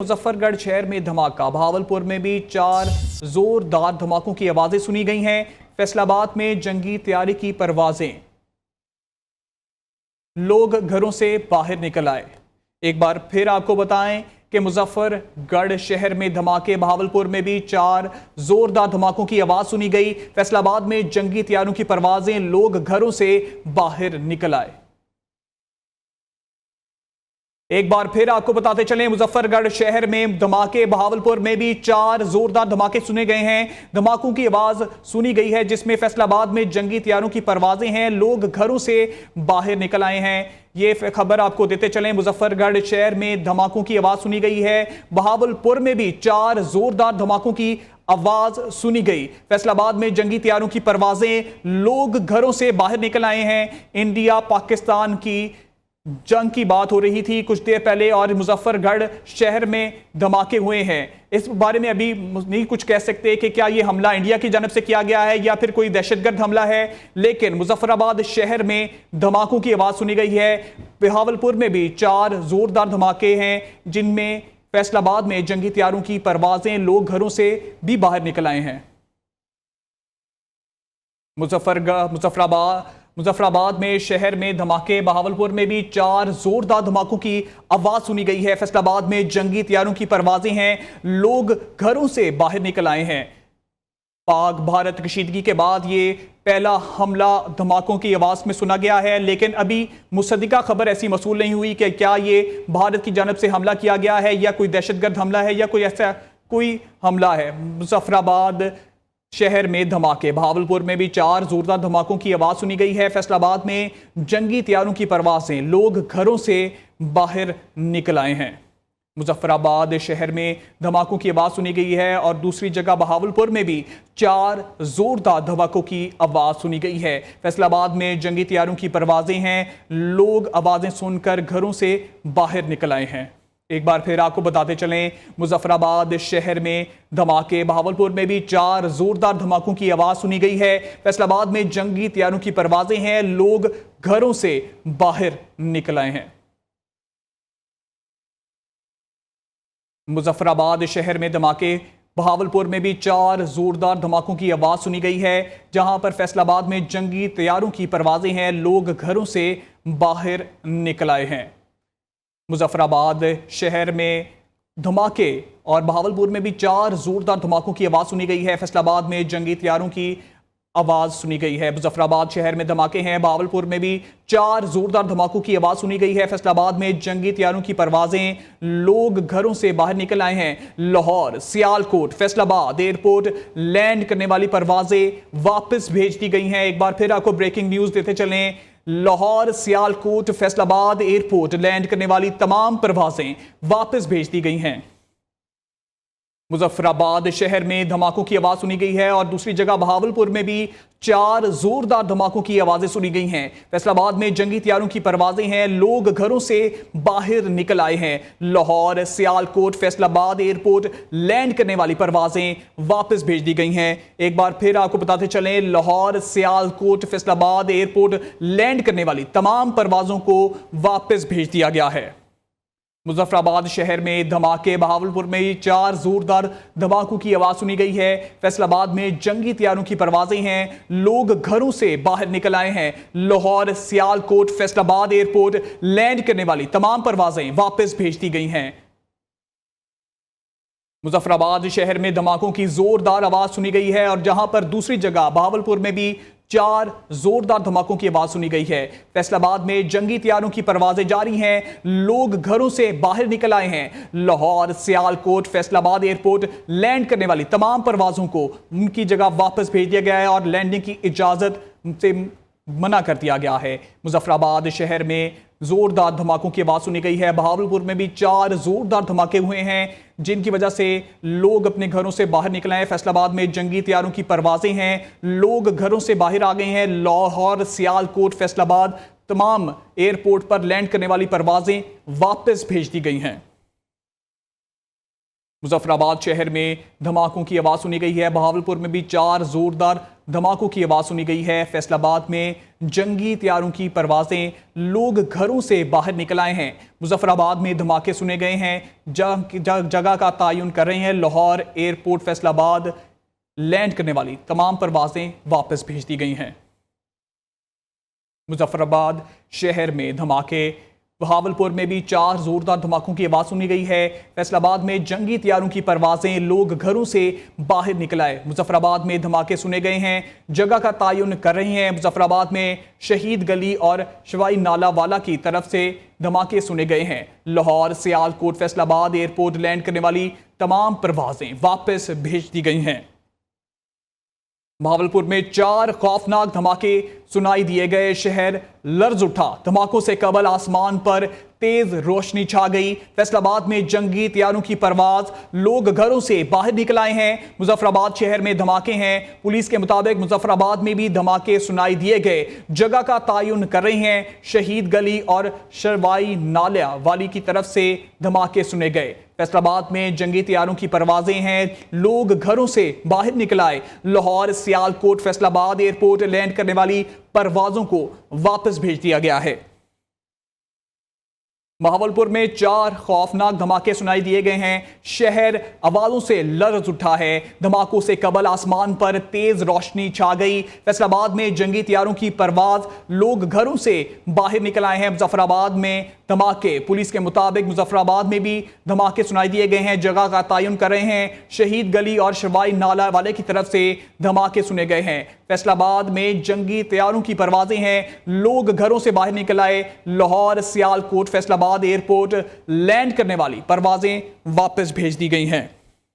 मुजफ्फरगढ़ शहर में धमाका, भावलपुर में भी 4 जोरदार धमाकों की आवाजें सुनी गई हैं। फैसलाबाद में जंगी तैयारी की परवाजें, लोग घरों से बाहर निकल आए। एक बार फिर आपको बताएं कि मुजफ्फरगढ़ शहर में धमाके, भावलपुर में भी 4 जोरदार धमाकों की आवाज सुनी गई। फैसलाबाद में जंगी तैयारियों की परवाजें, लोग घरों से बाहर निकल आए। एक बार फिर आपको बताते चलें, मुजफ्फरगढ़ शहर में धमाके, भावलपुर में भी 4 जोरदार धमाके सुने गए हैं। धमाकों की आवाज सुनी गई है जिसमें फैसलाबाद में जंगी तैयारों की परवाजें हैं, लोग घरों से बाहर निकल आए हैं। ये खबर आपको देते चलें, मुजफ्फरगढ़ शहर में धमाकों की आवाज सुनी गई है। भावलपुर में भी 4 जोरदार धमाकों की आवाज सुनी गई। फैसलाबाद में जंगी तैयारों की परवाजें, लोग घरों से बाहर निकल आए हैं। इंडिया पाकिस्तान की जंग की बात हो रही थी कुछ देर पहले और मुजफ्फरगढ़ शहर में धमाके हुए हैं। इस बारे में अभी नहीं कुछ कह सकते कि क्या यह हमला इंडिया की जानब से किया गया है या फिर कोई दहशतगर्द हमला है, लेकिन मुजफ्फराबाद शहर में धमाकों की आवाज सुनी गई है। भावलपुर में भी 4 जोरदार धमाके हैं जिनमें फैसलाबाद में जंगी तैयारों की परवाजें, लोग घरों से भी बाहर निकल आए हैं। मुजफ्फराबाद में शहर में धमाके, भावलपुर में भी 4 जोरदार धमाकों की आवाज सुनी गई है। फैसलाबाद में जंगी तैयारों की परवाजें हैं, लोग घरों से बाहर निकल आए हैं। पाक भारत कशीदगी के बाद ये पहला हमला धमाकों की आवाज में सुना गया है, लेकिन अभी मुसद्दिका खबर ऐसी मसूल नहीं हुई कि क्या ये भारत की जानब से हमला किया गया है या कोई दहशतगर्द हमला है या कोई ऐसा कोई हमला है। मुजफ्फराबाद शहर में धमाके, भावलपुर में भी 4 जोरदार धमाकों की आवाज सुनी गई है। फैसलाबाद में जंगी तैयारों की परवाजें, लोग घरों से बाहर निकल आए हैं। मुजफ्फराबाद शहर में धमाकों की आवाज सुनी गई है और दूसरी जगह भावलपुर में भी 4 जोरदार धमाकों की आवाज सुनी गई है। फैसलाबाद में जंगी तैयारियों की परवाजें हैं, लोग आवाजें सुनकर घरों से बाहर निकल आए हैं। एक बार फिर आपको बताते चलें, मुजफ्फराबाद शहर में धमाके, भावलपुर में भी 4 जोरदार धमाकों की आवाज सुनी गई है। फैसलाबाद में जंगी तैयारियों की परवाजें हैं, लोग घरों से बाहर निकल आए हैं। मुजफ्फराबाद शहर में धमाके, भावलपुर में भी 4 जोरदार धमाकों की आवाज सुनी गई है। जहां पर फैसलाबाद में जंगी तैयारों की परवाजें हैं, लोग घरों से बाहर निकल आए हैं। मुजफ्फराबाद शहर में धमाके और भावलपुर में भी 4 जोरदार धमाकों की आवाज सुनी गई है। फैसलाबाद में जंगी तैयारों की आवाज सुनी गई है। मुजफ्फराबाद शहर में धमाके हैं, भावलपुर में भी 4 जोरदार धमाकों की आवाज सुनी गई है। फैसलाबाद में जंगी तैयारों की परवाजें, लोग घरों से बाहर निकल आए हैं। लाहौर, सियालकोट, फैसलाबाद एयरपोर्ट लैंड करने वाली परवाजें वापस भेज दी गई हैं। एक बार फिर आपको ब्रेकिंग न्यूज देते चलें, लाहौर, सियालकोट, फैसलाबाद एयरपोर्ट लैंड करने वाली तमाम परवाजें वापस भेज दी गई हैं। मुजफ्फराबाद शहर में धमाकों की आवाज सुनी गई है और दूसरी जगह भावलपुर में भी 4 जोरदार धमाकों की आवाजें सुनी गई हैं। फैसलाबाद में जंगी तैयारों की परवाजें हैं, लोग घरों से बाहर निकल आए हैं। लाहौर, सियालकोट, फैसलाबाद एयरपोर्ट लैंड करने वाली परवाजें वापस भेज दी गई हैं। एक बार फिर आपको बताते चलें, लाहौर, सियालकोट, फैसलाबाद एयरपोर्ट लैंड करने वाली तमाम परवाजों को वापस भेज दिया गया है। मुजफ्फराबाद शहर में धमाके, भावलपुर में 4 जोरदार धमाकों की आवाज सुनी गई है। फैसलाबाद में जंगी तैयारों की परवाजें हैं, लोग घरों से बाहर निकल आए हैं। लाहौर, सियालकोट, फैसलाबाद एयरपोर्ट लैंड करने वाली तमाम परवाजें वापस भेज दी गई हैं। मुजफ्फराबाद शहर में धमाकों की जोरदार आवाज सुनी गई है और जहां पर दूसरी जगह भावलपुर में भी 4 जोरदार धमाकों की आवाज सुनी गई है। फैसलाबाद में जंगी तैयारों की परवाजें जारी हैं, लोग घरों से बाहर निकल आए हैं। लाहौर, सियालकोट, फैसलाबाद एयरपोर्ट लैंड करने वाली तमाम परवाजों को उनकी जगह वापस भेज दिया गया है और लैंडिंग की इजाजत से मना कर दिया गया है। मुजफ्फराबाद शहर में जोरदार धमाकों की आवाज सुनी गई है। भावलपुर में भी 4 जोरदार धमाके हुए हैं जिनकी वजह से लोग अपने घरों से बाहर निकल आए। फैसलाबाद में जंगी तैयारों की परवाजें हैं, लोग घरों से बाहर आ गए हैं। लाहौर, सियालकोट, फैसलाबाद तमाम एयरपोर्ट पर लैंड करने वाली परवाजें वापस भेज दी गई हैं। मुजफ्फराबाद शहर में धमाकों की आवाज सुनी गई है। भावलपुर में भी 4 जोरदार धमाकों की आवाज सुनी गई है। फैसलाबाद में जंगी तैयारों की परवाजें, लोग घरों से बाहर निकल आए हैं। मुजफ्फराबाद में धमाके सुने गए हैं। जगह का तयन कर रहे हैं। लाहौर एयरपोर्ट फैसलाबाद लैंड करने वाली तमाम परवाजें वापस भेज दी गई हैं। मुजफ्फराबाद शहर में धमाके, बहावलपुर में भी 4 जोरदार धमाकों की आवाज सुनी गई है। फैसलाबाद में जंगी तैयारों की परवाजें, लोग घरों से बाहर निकल आए। मुजफ्फराबाद में धमाके सुने गए हैं। जगह का तयन कर रहे हैं। मुजफ्फराबाद में शहीद गली और शवाई नाला वाला की तरफ से धमाके सुने गए हैं। लाहौर सियालकोट फैसलाबाद एयरपोर्ट लैंड करने वाली तमाम परवाजें वापस भेज दी गई हैं। बहावलपुर में 4 खौफनाक धमाके सुनाई दिए गए। शहर लर्ज उठा। धमाकों से कबल आसमान पर तेज रोशनी छा गई। फैसलाबाद में जंगी तैयारों की परवाज, लोग घरों से बाहर निकल आए हैं। मुजफ्फराबाद शहर में धमाके हैं। पुलिस के मुताबिक मुजफ्फराबाद में भी धमाके सुनाई दिए गए। जगह का तयन कर रहे हैं। शहीद गली और शरवाई नाला वाली की तरफ से धमाके सुने गए। फैसलाबाद में जंगी तैयारों की परवाजें हैं। लोग घरों से बाहर निकल आए। लाहौर सियालकोट फैसलाबाद एयरपोर्ट लैंड करने वाली परवाजों को वापस भेज दिया गया है। बहावलपुर में 4 खौफनाक धमाके सुनाई दिए गए हैं। शहर आवाजों से लर्ज उठा है। धमाकों से कबल आसमान पर तेज रोशनी छा गई। फैसलाबाद में जंगी तैयारों की परवाज, लोग घरों से बाहर निकल आए हैं। मुजफ्फराबाद में धमाके, पुलिस के मुताबिक मुजफ्फराबाद में भी धमाके सुनाई दिए गए हैं। जगह का तयन कर रहे हैं। शहीद गली और शवाई नाला वाले की तरफ से धमाके सुने गए हैं। फैसलाबाद में जंगी तैयारों की परवाजें हैं। लोग घरों से बाहर निकल आए। लाहौर सियालकोट फैसलाबाद एयरपोर्ट लैंड करने वाली परवाजें वापस भेज दी गई हैं।